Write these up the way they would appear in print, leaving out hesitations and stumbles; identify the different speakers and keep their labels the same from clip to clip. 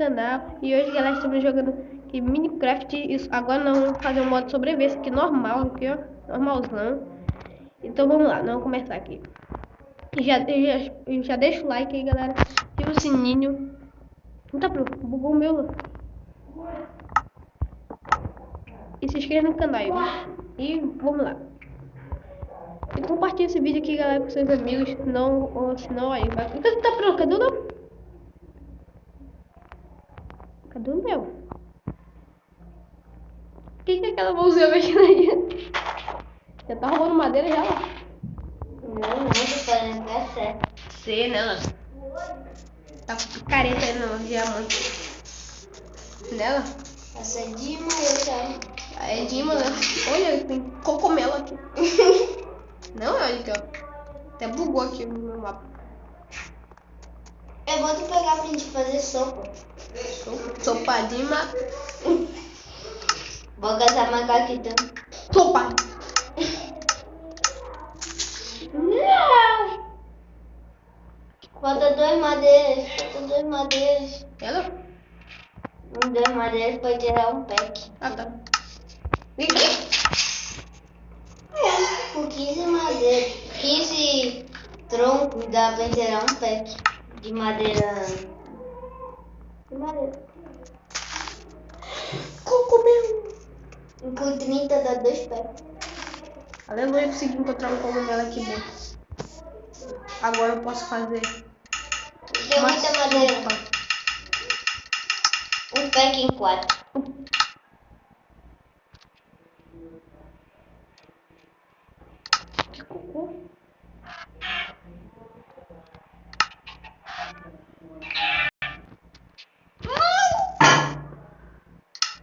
Speaker 1: canal. E hoje, galera, estamos jogando aqui Minecraft. Isso, agora nós vamos fazer um modo de sobrevivência aqui normal, aqui, ó, normalzão. Então vamos lá, nós vamos começar aqui. Já deixa o like aí, galera. Ativa o sininho. Não tá pronto, bugou o meu. E se inscreva no canal. E vamos lá. E compartilha esse vídeo aqui, galera, com seus amigos. Senão aí vai. Então tá pronto, cadê o Léo? Cadê o Léo? O que é aquela mãozinha mexendo aí? Já tá roubando madeira já lá?
Speaker 2: Não, tô fazendo café.
Speaker 1: Sei, né? Tá com picareta aí no diamante. Nela?
Speaker 2: Essa é Dima, eu chamo.
Speaker 1: É Dima, né? Olha, tem cocomelo aqui. Não, olha aqui, ó. Até bugou aqui no meu mapa.
Speaker 2: Eu vou te pegar pra gente fazer sopa.
Speaker 1: Sopa Dima.
Speaker 2: Vou caçar macaquito.
Speaker 1: Sopa!
Speaker 2: Não! Falta duas madeiras.
Speaker 1: Ela?
Speaker 2: Duas madeiras pra tirar um pack.
Speaker 1: Ah, tá.
Speaker 2: Com 15 madeiras. 15 troncos dá pra tirar um pack de madeira.
Speaker 1: Cocomelo!
Speaker 2: Com 30 dá 2 packs.
Speaker 1: Aleluia, consegui encontrar um cogumelo aqui bom. Agora eu posso fazer
Speaker 2: Tem
Speaker 1: uma
Speaker 2: muita madeira.
Speaker 1: sopa.
Speaker 2: Um pack em 4.
Speaker 1: Que cocô?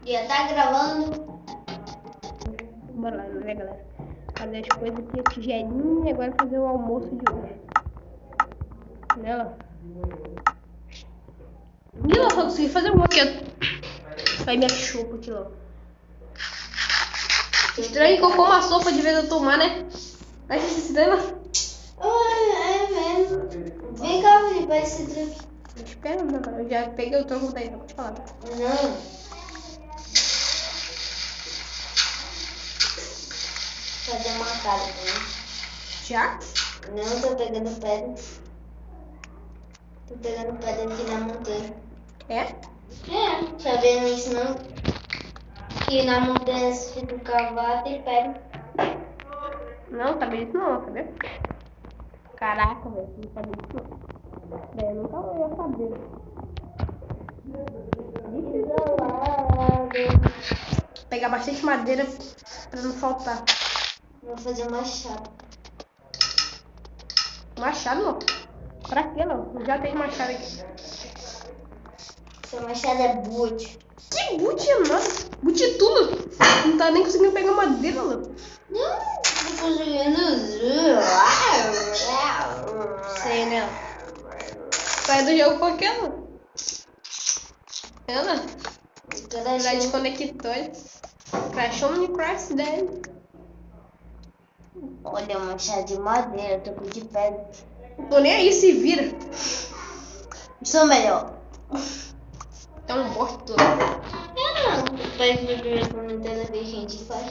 Speaker 2: Já tá gravando.
Speaker 1: Bora lá, né, galera? Fazer as coisas aqui, a tigelinha, agora fazer o almoço de hoje. Nela. E lá, só consegui fazer um aqui, ó. Vai minha chupa aqui, ó. Estranho que eu como a sopa de vez eu tomar, né? Mas esse sistema.
Speaker 2: É mesmo. Vem cá, Felipe, esse truque.
Speaker 1: Espera, não, cara. Eu já peguei o tronco daí, não pode falar.
Speaker 2: Não. Fazer uma casa também.
Speaker 1: Já?
Speaker 2: Não, tô pegando pedra. Tô pegando pedra aqui na montanha.
Speaker 1: É?
Speaker 2: Sabendo isso não? Que na montanha se fica cavado e pedra.
Speaker 1: Não, sabia disso não, sabia? Caraca, velho, não sabia disso não. Eu nunca ia saber. Vou pegar bastante madeira pra não faltar.
Speaker 2: Vou fazer um machado.
Speaker 1: Machado não. Pra quê não? Eu já tenho machado aqui.
Speaker 2: Seu machado é boot.
Speaker 1: Que boot é nada? Boot é tudo. Não tá nem conseguindo pegar madeira, não.
Speaker 2: Não, tô conseguindo.
Speaker 1: Sei, né? Sai do jogo qualquer um. Ela? Lá de conectores. Crashou no Minecraft dele.
Speaker 2: Olha, um machado de madeira, tô com de pedra.
Speaker 1: Não tô nem aí, se vira.
Speaker 2: Sou melhor.
Speaker 1: É um bosta.
Speaker 2: Vai ver comentando que a gente faz.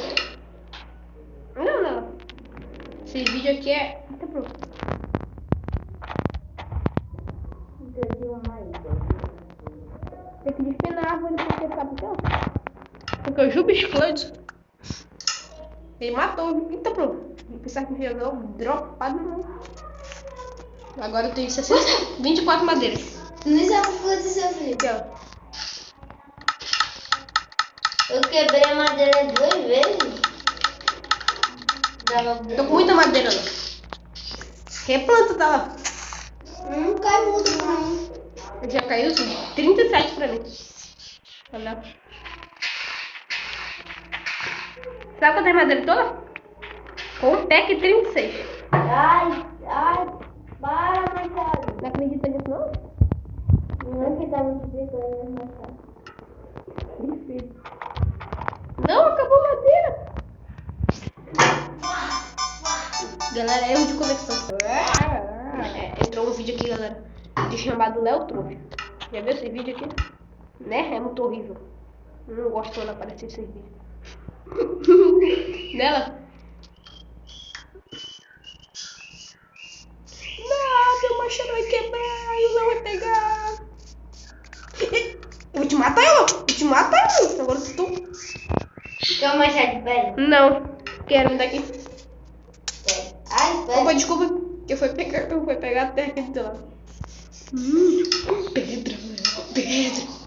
Speaker 1: Não. Esse vídeo aqui é. Tá pronto. Tem que despenar a árvore porque sabe o que é? Porque o Jubes Flood. Ele matou. Eita, pronto. Eu pensava que me jogou dropado, não. Agora eu tenho 24 madeiras.
Speaker 2: Não sabe o que aconteceu, Felipe.
Speaker 1: Aqui, ó.
Speaker 2: Eu quebrei a madeira 2 vezes.
Speaker 1: Tô com muita madeira, não. Replanta, tá lá.
Speaker 2: Não cai muito, não.
Speaker 1: Já caiu 37 pra mim. Olha. Sabe quantas madeiras toda? Com um pack 36.
Speaker 2: Ai, para, Marcelo.
Speaker 1: Não acredita nisso, não?
Speaker 2: Não que tá multiplicando, Marcelo.
Speaker 1: Difícil. Não, acabou a madeira. Galera, erro de conexão. Entrou um vídeo aqui, galera, de chamado Léo Trouxa. Já viu esse vídeo aqui? Né? É muito horrível. Eu não gosto quando aparece esse vídeo. Nela. Não, meu machado vai quebrar, eu não vai pegar. Eu vou te matar, eu vou te matar, eu. Agora tu.
Speaker 2: Quer um machado de pedra?
Speaker 1: Não, quero me dar aqui.
Speaker 2: Ai, pedra.
Speaker 1: Opa, desculpa, que eu fui pegar a terra aqui do teu lado. Pedra, mano, pedra.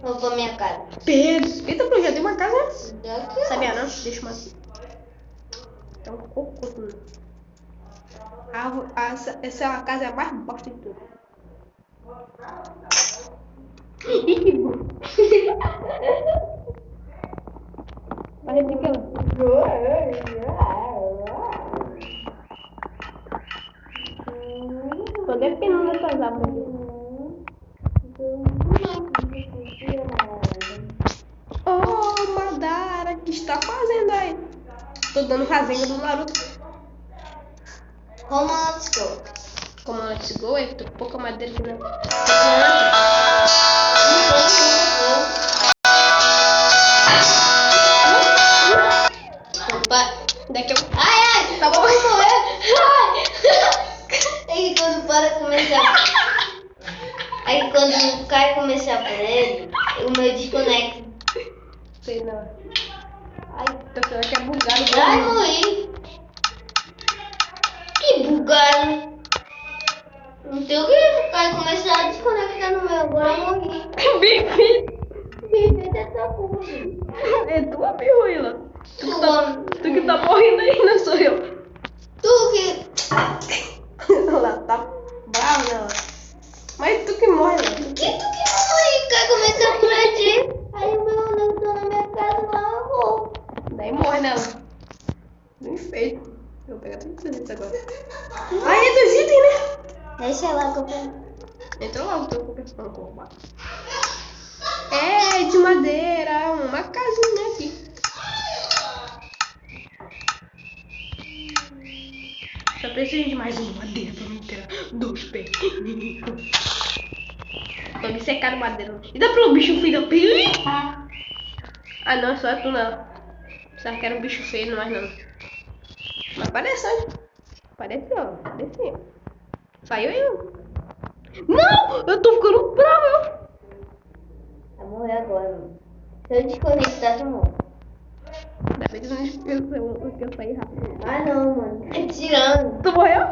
Speaker 2: Vou pra minha casa.
Speaker 1: Pedra. Eita, pô, já tem uma casa.
Speaker 2: Daqui, ó.
Speaker 1: Sabia não? Deixa eu matar. Tem um cocô tudo. Essa é a casa é a mais bosta de tudo. Ih, que burro. Vai replicar. Tô dependendo dessas árvores aqui. Oh, Madara, o que está fazendo aí? Tô dando rasenga do Naruto.
Speaker 2: Como let's go?
Speaker 1: Como let's go, é que tô com pouca madeira aqui, né?
Speaker 2: Opa.
Speaker 1: Daqui eu...
Speaker 2: Ai,
Speaker 1: Tá bom.
Speaker 2: vou morrer. Ai. É que quando para começar... É que quando cai começar por ele, o meu desconecta.
Speaker 1: Sei não.
Speaker 2: Ai,
Speaker 1: Tô falando que é bugado.
Speaker 2: ai, morri. Que bugado. Não tem o que cai começar a desconectar no meu, agora eu morri.
Speaker 1: Bibi.
Speaker 2: Viver dessa porra.
Speaker 1: É tua, Biruíla. Tu que tá morrendo aí, não sou eu.
Speaker 2: Tu que...
Speaker 1: Ela tá brava, ela. Mas tu que morre, né?
Speaker 2: Tu que morre, cai começar por ti. Aí o meu nego tá na minha casa lá, eu vou.
Speaker 1: Daí morre nela. Bem feito. Eu vou pegar tudo isso agora. Ai, é dois itens, né?
Speaker 2: Deixa lá que eu pego.
Speaker 1: Entrou lá o teu coração com o é de madeira, uma casinha aqui. Só preciso de mais uma madeira pra me ter 2 pés. Tô me secando madeira. E dá pro bicho feio da pele? Ah não, só tu não. Pensava que era um bicho feio, não é não. Mas parece, olha. Parece, ó. Parece. Saiu eu. Não! Eu tô ficando bravo.
Speaker 2: Vai morrer agora, mano. Se eu desconectar, tu morre.
Speaker 1: Ainda bem que não esqueceu que eu saí rápido.
Speaker 2: Ah, não, mano. É tirando.
Speaker 1: Tu morreu?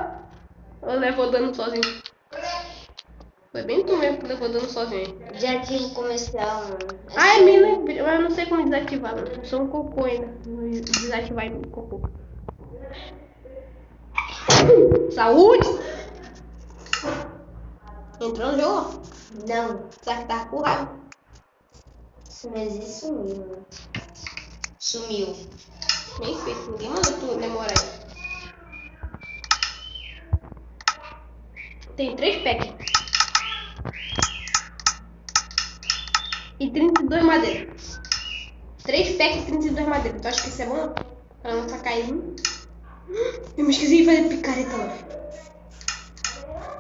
Speaker 1: Ou levou dano sozinho? Foi bem tu mesmo que levou dano sozinho.
Speaker 2: Já tive comercial, mano.
Speaker 1: Ai, mina, eu não sei como desativar, mano. Eu sou um cocô ainda. Vou desativar em cocô. Saúde! Entrou no jogo?
Speaker 2: Não.
Speaker 1: Será que tava com raiva?
Speaker 2: Isso não existe, sumiu, mano. Sumiu.
Speaker 1: Bem feito, ninguém mandou tu demorar aí. Tem 3 packs. E 32 madeiras. 3 packs e 32 madeiras. Tu acha que isso é bom? Pra não ficar caindo. Eu me esqueci de fazer picareta lá.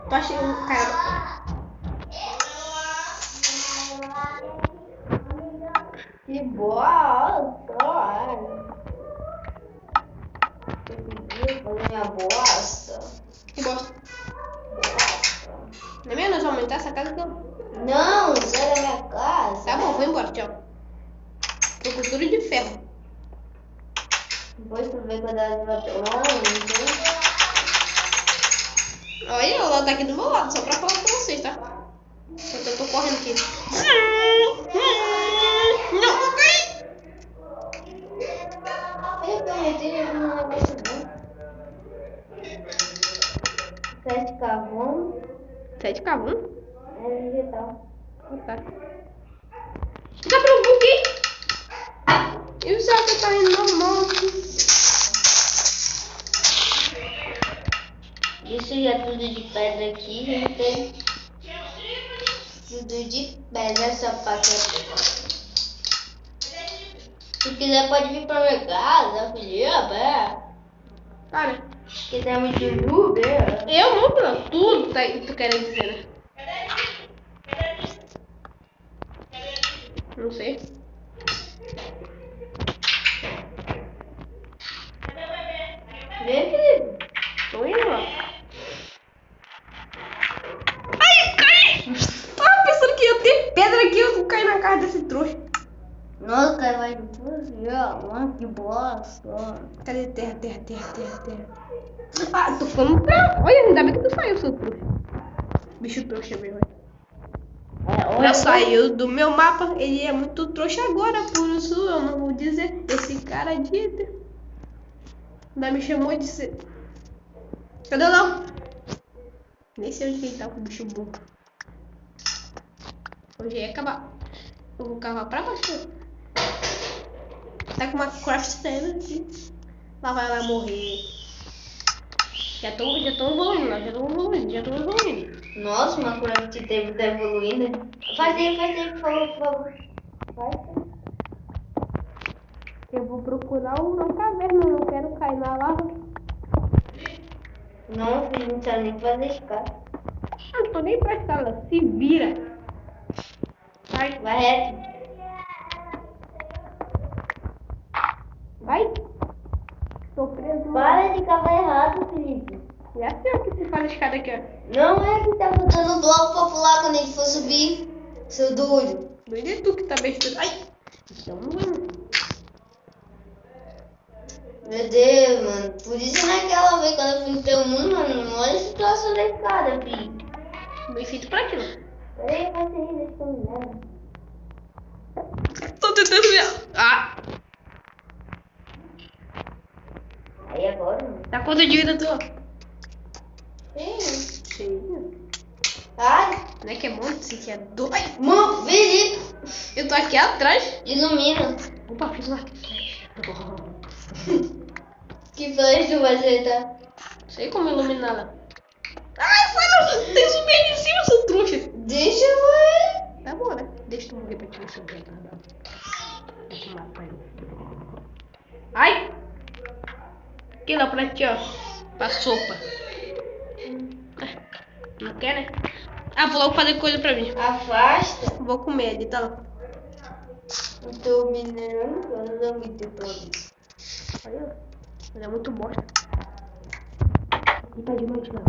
Speaker 1: Tu acha que o cara...
Speaker 2: Que bosta. Fazer minha bosta.
Speaker 1: Que bosta. Não é mesmo? Nós vamos aumentar essa casa aqui, ó.
Speaker 2: Não, sai da minha casa.
Speaker 1: Tá bom, vou embora, tchau. Tô com tudo de ferro.
Speaker 2: Depois tu vê quando ela vai longe.
Speaker 1: Olha, ela tá aqui do meu lado, só pra falar com vocês, tá? Enquanto eu tô correndo aqui. Não!
Speaker 2: Eu prometi um negócio bom. 7 carvão.
Speaker 1: 7 carvão?
Speaker 2: É vegetal.
Speaker 1: Tá. Dá pra um pouquinho? E o céu que tá indo normal aqui?
Speaker 2: Isso já é tudo de pedra aqui, gente. Tudo de pedra, essa parte aqui. Se quiser pode vir pra minha casa, filha, velho.
Speaker 1: Cara,
Speaker 2: Se quiser me Uber.
Speaker 1: eu não pra tudo, tá, tu querendo dizer, né? Não sei.
Speaker 2: Vem, Felipe.
Speaker 1: Tô indo lá. Ai, caí! Tava pensando que ia ter pedra aqui, eu caí na casa desse trouxa.
Speaker 2: Nossa, cara, vai mano, que bosta.
Speaker 1: Cadê terra? Ah, tô ficando pra... Olha, ainda bem que tu saiu, seu trouxa. Bicho trouxa mesmo. Já saiu do meu mapa, ele é muito trouxa agora, por isso eu não vou dizer. Esse cara dita. Ainda me chamou de ser. Cadê o Léo? Nem sei onde ele tá com o bicho bom. Hoje ia acabar. Eu vou cavar pra baixo. Tá com uma craft stand aqui. Lá vai ela morrer. Já tô evoluindo lá, já tô evoluindo.
Speaker 2: Nossa, uma craft table tá evoluindo. Faz aí, por favor. Faz.
Speaker 1: Eu vou procurar uma caverna, eu não quero cair na lava.
Speaker 2: Não, filho, não sabe nem fazer escada.
Speaker 1: Eu não tô nem pra escala, se vira.
Speaker 2: Vai reto.
Speaker 1: Vai. Tô preso.
Speaker 2: Para de cavar errado, Felipe.
Speaker 1: É assim ó, que se faz a escada aqui, ó.
Speaker 2: Não é que tá botando bloco pra pular quando a gente for subir, seu doido.
Speaker 1: Doido é tu que tá besteira. Ai. Então,
Speaker 2: Meu Deus, mano. Por isso naquela vez quando eu fui no teu mundo, mano, olha a situação da escada, filho.
Speaker 1: bem feito pra aquilo.
Speaker 2: Peraí, vai ser isso, deixa eu olhar.
Speaker 1: Tô tentando ver. Ah.
Speaker 2: Aí agora, mano.
Speaker 1: Tá quanto de vida tu?
Speaker 2: Sim.
Speaker 1: Cheio.
Speaker 2: Ai,
Speaker 1: Não é que é muito, se que é do... Ai.
Speaker 2: mano, Felipe.
Speaker 1: Eu tô aqui atrás.
Speaker 2: Ilumina.
Speaker 1: Opa, fiz uma...
Speaker 2: Que flash tu vai acertar?
Speaker 1: Sei como iluminá-la. Ai, foi não! Tem zumbi ali em cima, seu trouxa!
Speaker 2: Deixa eu ver.
Speaker 1: Tá bom, né? Deixa tu morrer pra te ver se eu quero. Deixa eu matar ele. Ai! Aqui lá pra ti, ó. Pra sopa. Não quer, né? Ah, vou logo fazer coisa pra mim.
Speaker 2: Afasta.
Speaker 1: Vou comer ali, tá lá.
Speaker 2: Eu tô minerando quando eu muito todo.
Speaker 1: Olha, ele é muito bosta. E tá de noite lá.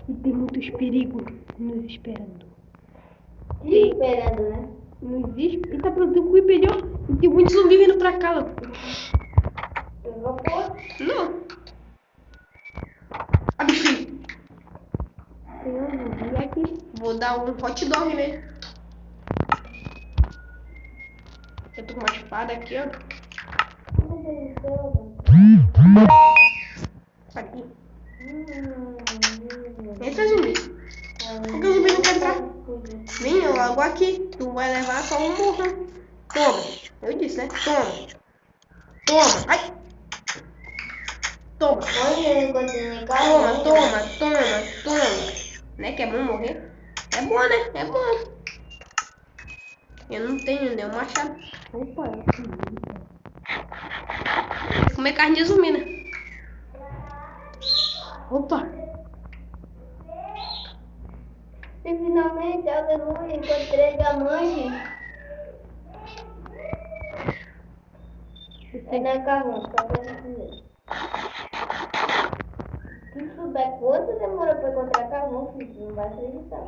Speaker 1: E tem muitos perigos nos esperando.
Speaker 2: E esperando, né?
Speaker 1: Não existe. E tá pronto, o Creeper deu. E tem muito zumbi vindo pra cá, ó.
Speaker 2: Pegou porra.
Speaker 1: Não. Ah, bichinho. Tem um zumbi aqui. Vou dar um hot dog nele. Eu tô com uma espada aqui, ó.
Speaker 2: Meu Deus do céu.
Speaker 1: Aqui. Entra, zumbi. Por que o zumbi não quer entrar? Vem, eu logo aqui. Tu vai levar só um murro. Toma. Eu disse, né? Toma. Toma. Ai. Toma.
Speaker 2: Olha, ele continua
Speaker 1: Toma. Né que é bom morrer? É bom, né? É bom. Eu não tenho nenhum machado. Opa, eu vou comer carne de zumbi, né? Opa.
Speaker 2: E finalmente, aleluia, encontrei diamante. É na carrão, só pra dizer. Se tu souber quanto demora pra encontrar carvão, filho, não vai acreditar.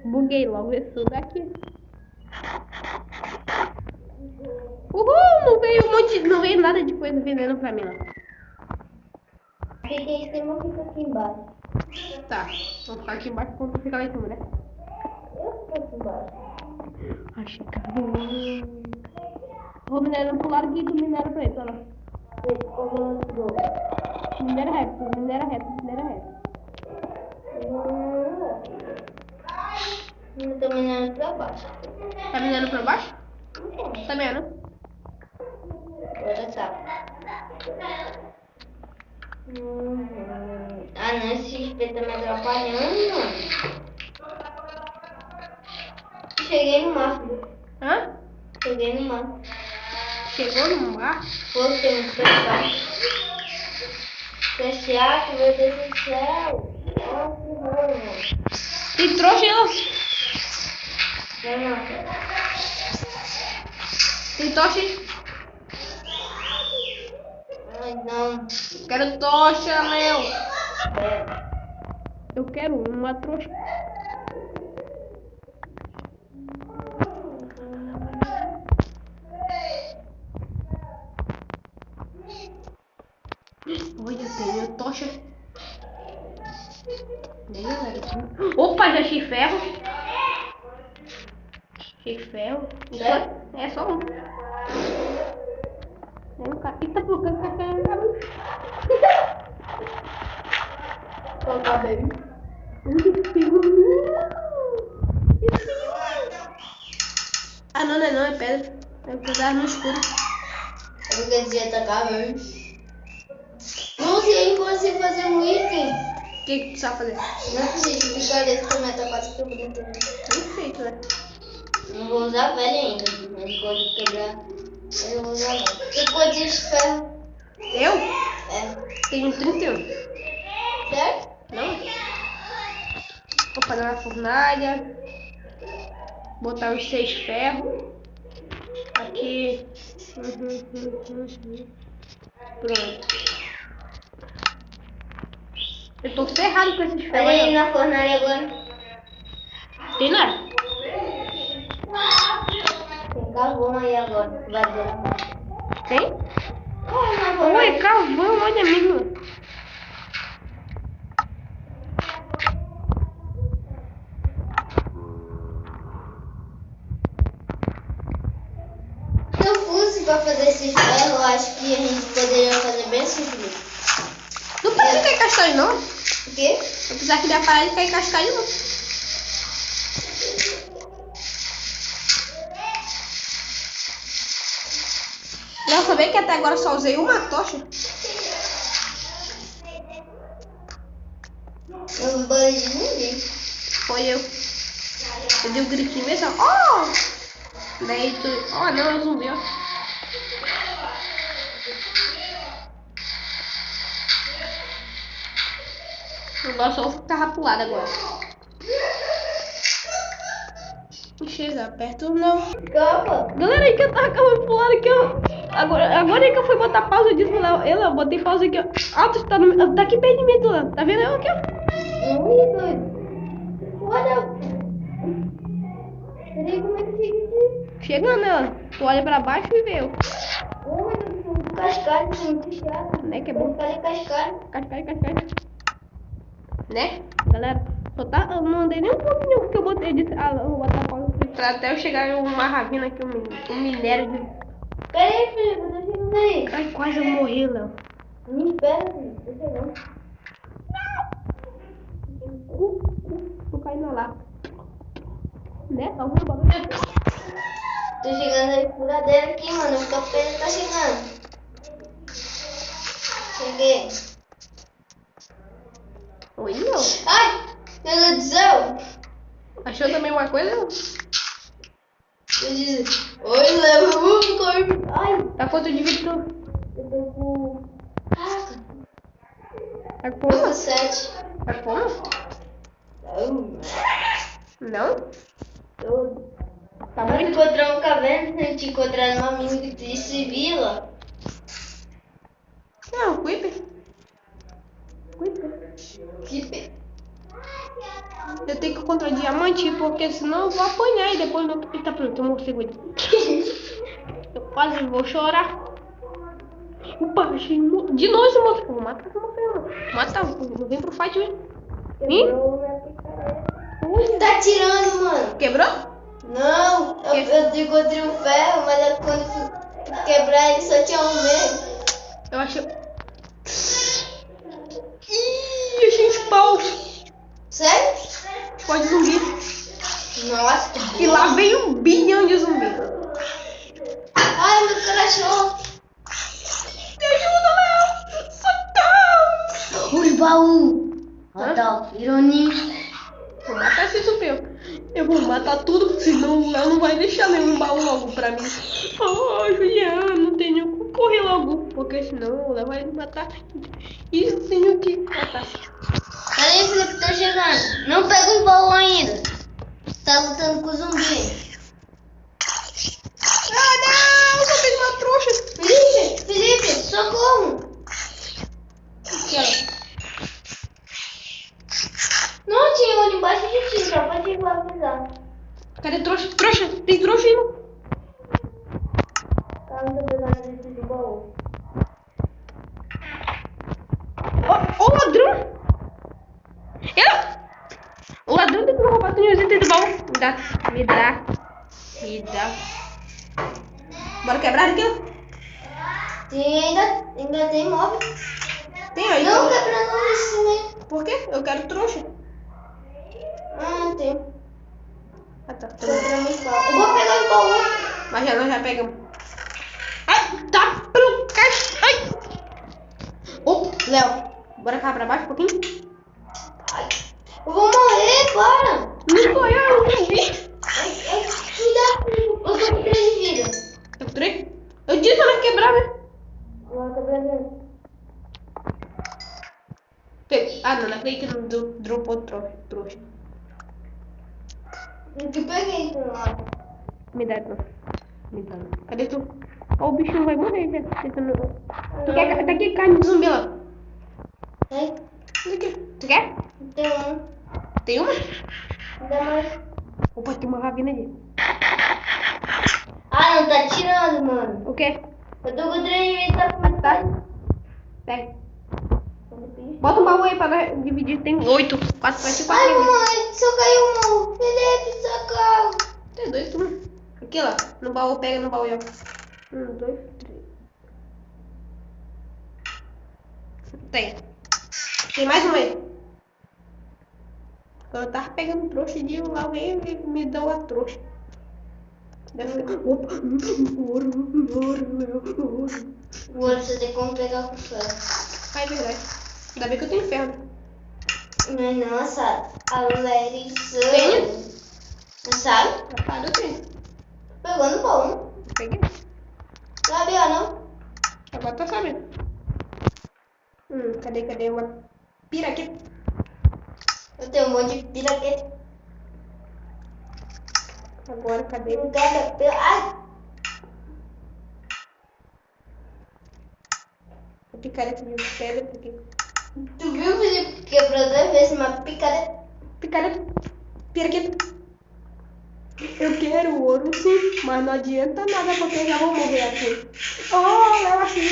Speaker 1: Buguei logo isso daqui. Uhul, não veio nada de coisa vendendo pra mim lá.
Speaker 2: Fica em cima, fica aqui embaixo.
Speaker 1: Tá, vou ficar aqui embaixo quando tu fica lá em cima, né?
Speaker 2: Eu fico aqui embaixo.
Speaker 1: Achei carvão. Vou minerando pro lado aqui e tu minera pra ele, olha lá. Minera reto.
Speaker 2: Eu tô minando pra baixo.
Speaker 1: Tá minerando pra baixo? Tá vendo?
Speaker 2: Agora tá. Ah não, esse XP tá me atrapalhando, mano. Cheguei no mar, filho.
Speaker 1: Hã?
Speaker 2: Cheguei no mar.
Speaker 1: Chegou no mar?
Speaker 2: Pô, tem um pessoal. chato, meu Deus do céu. Nossa, que horror.
Speaker 1: E trouxe ela.
Speaker 2: Não.
Speaker 1: Tem tocha?
Speaker 2: Ai, não.
Speaker 1: Quero tocha, Léo.
Speaker 2: É.
Speaker 1: Eu quero uma trouxa. Olha, tenho tocha. Opa, já achei ferro. Achei ferro. É só um. Eita, por que tá caindo?
Speaker 2: Colocar bem.
Speaker 1: Ah, não, não é pedra. É pedra no escuro.
Speaker 2: Eu quer dizer atacar bem. Não sei você fazer um item.
Speaker 1: O que tu sabe fazer?
Speaker 2: Não precisa de picareta pra me atacar se quebrar.
Speaker 1: Perfeito, né?
Speaker 2: Não vou usar velho ainda. Mas quando quebrar, eu não vou usar não. E quantos de ferro?
Speaker 1: Eu?
Speaker 2: É.
Speaker 1: Tenho 31.
Speaker 2: Certo?
Speaker 1: Não? Vou fazer uma fornalha. Botar os 6 ferros. Aqui. Pronto. Eu tô ferrado com esses ferros.
Speaker 2: Olha aí na fornalha agora.
Speaker 1: Tem nada.
Speaker 2: Tem carvão aí agora. Vai ver.
Speaker 1: Tem?
Speaker 2: Olha na fornalha.
Speaker 1: Oi, carvão, olha mesmo.
Speaker 2: Se eu fosse pra fazer esses ferros, eu acho que a gente poderia fazer bem simples.
Speaker 1: Não precisa cair cascalho, não.
Speaker 2: O quê?
Speaker 1: Eu precisar que der parar de cair cascalho, não. Não, sabia que até agora só usei uma tocha?
Speaker 2: Eu não banho de ninguém.
Speaker 1: Foi eu. Eu dei um gritinho mesmo, ó. Oh! Daí tu... Ó, não, é um zumbi, ó. Agora só vou ficar pulado agora. Não chega perto, não.
Speaker 2: Calma.
Speaker 1: Galera, aí que eu tava pulado aqui, ó. Agora é que eu fui botar pausa disso, eu botei pausa aqui, ó. Ah, tu tá aqui perto de mim, tu tá vendo eu aqui, ó?
Speaker 2: Ui, doido. Olha. Peraí, como é que fica aqui?
Speaker 1: Chegando, ó. Tu olha pra baixo e vê eu.
Speaker 2: Ui, do cascalho, muito chato.
Speaker 1: Né, que é bom.
Speaker 2: Cascalho.
Speaker 1: Cascalho. Né, galera? Só tá, eu não andei nem um pouquinho que eu botei de... Ah, eu vou botar pausa aqui pra até eu chegar em uma ravina aqui, um minério de...
Speaker 2: Peraí, filho, eu tô chegando aí.
Speaker 1: Ai, quase eu morri, Léo.
Speaker 2: Me espera, filho, tô chegando.
Speaker 1: Tô caindo lá. Né? Tá ouvindo o barulho?
Speaker 2: Tô chegando aí, furadeira aqui, mano. O capeta tá chegando. Cheguei.
Speaker 1: Oi, Léo.
Speaker 2: Ai, meu Deus do céu.
Speaker 1: Achou também uma coisa, Léo?
Speaker 2: Eu disse, oi, Léo. Corre. Ai,
Speaker 1: Tá quanto de vida tu?
Speaker 2: eu tô com... Caraca,
Speaker 1: Tá
Speaker 2: tô com
Speaker 1: com
Speaker 2: 7.
Speaker 1: Tá com Não?
Speaker 2: Tô...
Speaker 1: Tá
Speaker 2: Mas
Speaker 1: muito?
Speaker 2: encontrar um caverna, a gente encontrar numa mina que disse vila.
Speaker 1: Não, Creeper.
Speaker 2: Que...
Speaker 1: Eu tenho que encontrar diamante, porque senão eu vou apanhar e depois não... Eita, pronto, eu morcego ali. Eu quase vou chorar. Opa, achei de novo esse morcego. Vou matar esse morcego. Mata, vem pro fight, vem.
Speaker 2: Quebrou minha picareta. Tá tirando, mano.
Speaker 1: Quebrou?
Speaker 2: Não, eu encontrei um ferro, mas quando fui quebrar ele só tinha um mesmo.
Speaker 1: Eu acho... Ih, achei uns paus.
Speaker 2: Sério?
Speaker 1: Pode zumbi.
Speaker 2: Nossa.
Speaker 1: E lá vem 1 bilhão de zumbi.
Speaker 2: Ai, meu cachorro.
Speaker 1: Me ajuda, Léo. Socorro.
Speaker 2: Ui, baú. Tá, ironia.
Speaker 1: Vou matar esse zumbi. Eu vou matar tudo, senão o Léo não vai deixar nenhum baú logo pra mim. Oh, Juliana, não tem nenhum. Corre logo. Porque senão o Léo vai me matar. E eu tenho que matar.
Speaker 2: Peraí, Felipe, tô chegando. Não pega um baú ainda. Tá lutando com o zumbi.
Speaker 1: Ah, não! Só fez uma trouxa.
Speaker 2: Felipe, socorro. Não tinha olho embaixo de ti, só pra te avisar.
Speaker 1: Cadê trouxa? Trouxa! Tem trouxa aí, mano.
Speaker 2: Tá, não tô pegando esse baú.
Speaker 1: Ô, ladrão! O ladrão tentou roubar o item do baú. Me dá. Bora quebrar aqui, ó.
Speaker 2: Ainda tem móvel.
Speaker 1: Tem aí.
Speaker 2: Não, quebrando isso, né?
Speaker 1: Por quê? Eu quero trouxa.
Speaker 2: Ah, tem.
Speaker 1: Ah, tá.
Speaker 2: Quebramos baú. Eu vou pegar o baú.
Speaker 1: Mas nós já pegamos. Ai, tá pro caixa. Ai. Ô, Léo. Bora cá pra baixo um pouquinho?
Speaker 2: Ai, eu vou morrer, para.
Speaker 1: Não sou eu vi.
Speaker 2: Eu tô com 3 de vida.
Speaker 1: Capturei? Eu disse pra nós quebrar, né?
Speaker 2: Agora quebrando.
Speaker 1: Ah, não acredito que não dropou trouxa.
Speaker 2: Eu te peguei, tu lá.
Speaker 1: Me dá. Cadê tu? Ó, o bicho vai morrer, já. Tu quer? Tá aqui carne de zumbi lá.
Speaker 2: Tem?
Speaker 1: Tu quer?
Speaker 2: Tem um.
Speaker 1: Tem uma?
Speaker 2: Ainda mais.
Speaker 1: Opa, tem uma ravina ali.
Speaker 2: Ah, não, tá tirando, mano.
Speaker 1: O quê?
Speaker 2: Eu tô com 3 de vida, tá com
Speaker 1: Pega. Bota um baú aí pra nós dividir. Tem 8. 4 para 4.
Speaker 2: Ai, mamãe, só caiu um. Felipe, socorro.
Speaker 1: Tem 2, tu. Aqui, ó. No baú, pega no baú, ó. 1, 2, 3. Tem mais um aí. Eu tava pegando trouxa de lá, veio e me deu a trouxa. Opa! Ouro.
Speaker 2: O ouro você tem como pegar com ferro.
Speaker 1: Ah, é verdade. Ainda bem que eu tenho ferro.
Speaker 2: Mas nossa, a Larissa.
Speaker 1: Tem?
Speaker 2: Não sabe?
Speaker 1: Rapaz, eu tenho.
Speaker 2: Pegou no bom.
Speaker 1: Peguei.
Speaker 2: Sabia, não?
Speaker 1: Agora tô sabendo. Cadê uma piraqueta?
Speaker 2: Eu tenho um monte de piraqueta.
Speaker 1: Agora, cadê?
Speaker 2: Ai!
Speaker 1: A picareta de pedra aqui.
Speaker 2: Tu viu, Felipe, que quebrou 2 vezes uma picareta?
Speaker 1: Picareta. Piraqueta. Eu quero ouro sim, mas não adianta nada porque eu já vou morrer aqui. Oh, Léo, assim.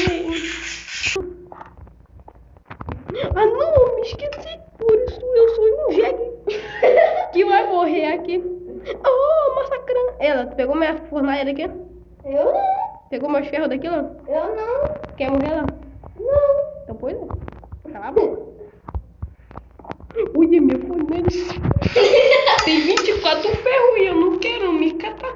Speaker 1: Ah não, me esqueci. Por isso eu sou um jegue que vai morrer aqui. Oh, massacrando. Ela, tu pegou minha fornalha daqui?
Speaker 2: Eu não.
Speaker 1: Pegou meus ferros daqui, ó?
Speaker 2: Eu não.
Speaker 1: Quer morrer lá?
Speaker 2: Não.
Speaker 1: Então, pois é. Cala a boca. Ui, minha fornalha. Tem 24 ferros e eu não quero me catar.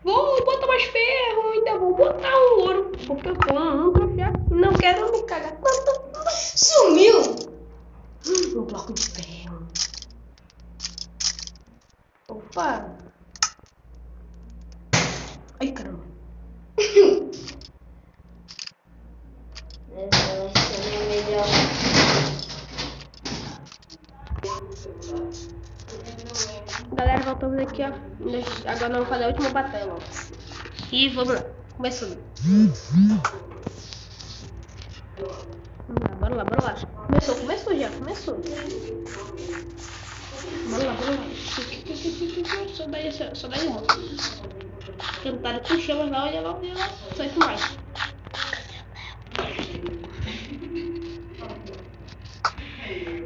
Speaker 1: Vou botar mais ferro, ainda vou botar um ouro. Porque eu tô um troféu. Não quero me cagar.
Speaker 2: Sumiu.
Speaker 1: Um bloco de ferro. Opa. Ai, caramba.
Speaker 2: Essa vai ser a melhor.
Speaker 1: Galera, voltamos aqui, ó. Agora nós vamos fazer a última batalha, ó. E vamos lá. Começando. Bora lá. Começou já. Bora lá. Só daí, irmão. Cantaram com chamas lá, olha lá. Só isso mais.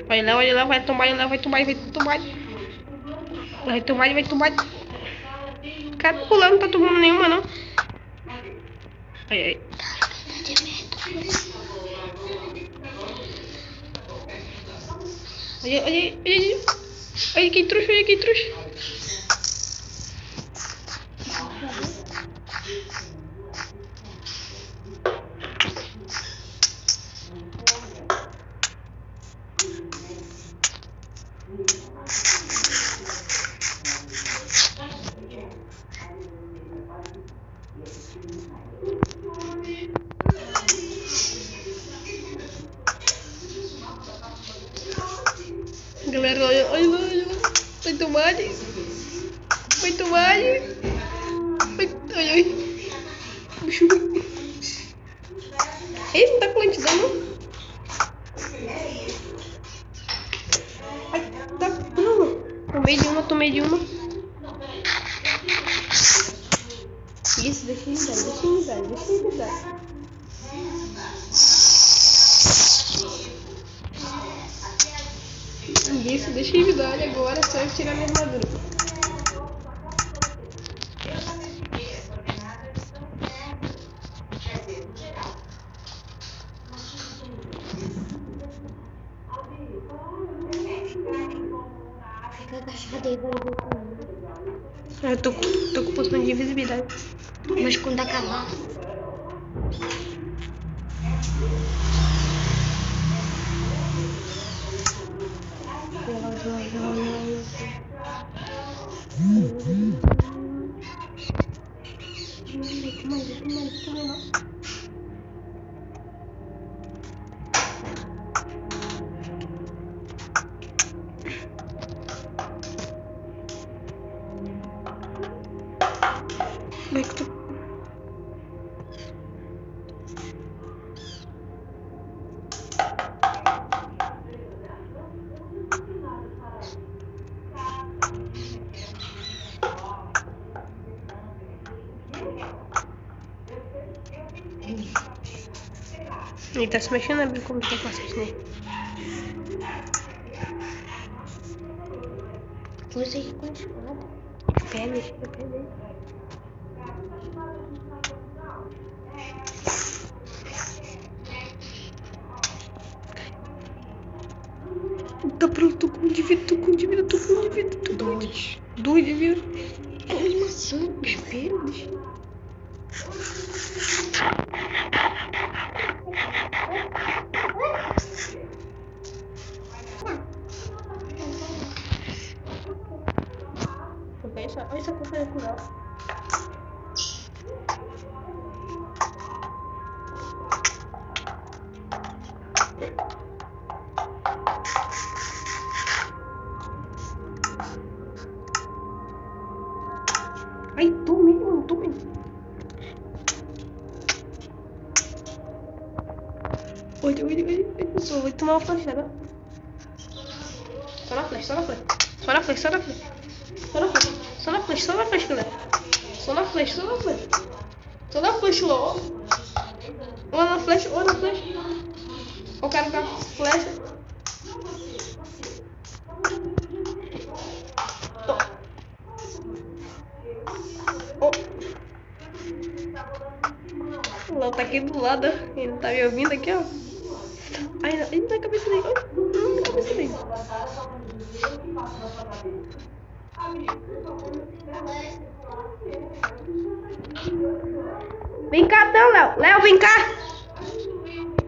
Speaker 1: Olha lá, vai tomar. Cara, pulando, não tá tomando nenhuma, não. Ai. Olha que trouxa. mole. Muito mole. Ai, ai. Bicho. Ih, não tá com lentidão, não? Ai, tá. Tomei de uma. Isso, deixa ele dar. Isso, deixa ele dar. Olha agora, só eu tirar minha armadura.
Speaker 2: Fica agachado aí, vai voltar.
Speaker 1: Eu tô com poção de invisibilidade.
Speaker 2: Mas quando acabar.
Speaker 1: Como é que tu... Ele tá se mexendo, né? Como que eu faço isso nele?
Speaker 2: Você que continua.
Speaker 1: Pega ele. Tá pronto, tô com dívida. Dois de vida.
Speaker 2: Como assim?
Speaker 1: Espera, deixa. Olha essa coisa aqui, ó. Ai, tomei. Olha só, vou tomar uma flecha agora. Só na flecha, galera. Só na flecha, ó. Ou na flecha. O cara tá com flecha. O Léo tá aqui do lado, ele tá me ouvindo aqui, ó. Ai, na cabeça dele, na cabeça dele. Vem cá, então, Léo. Léo, vem cá.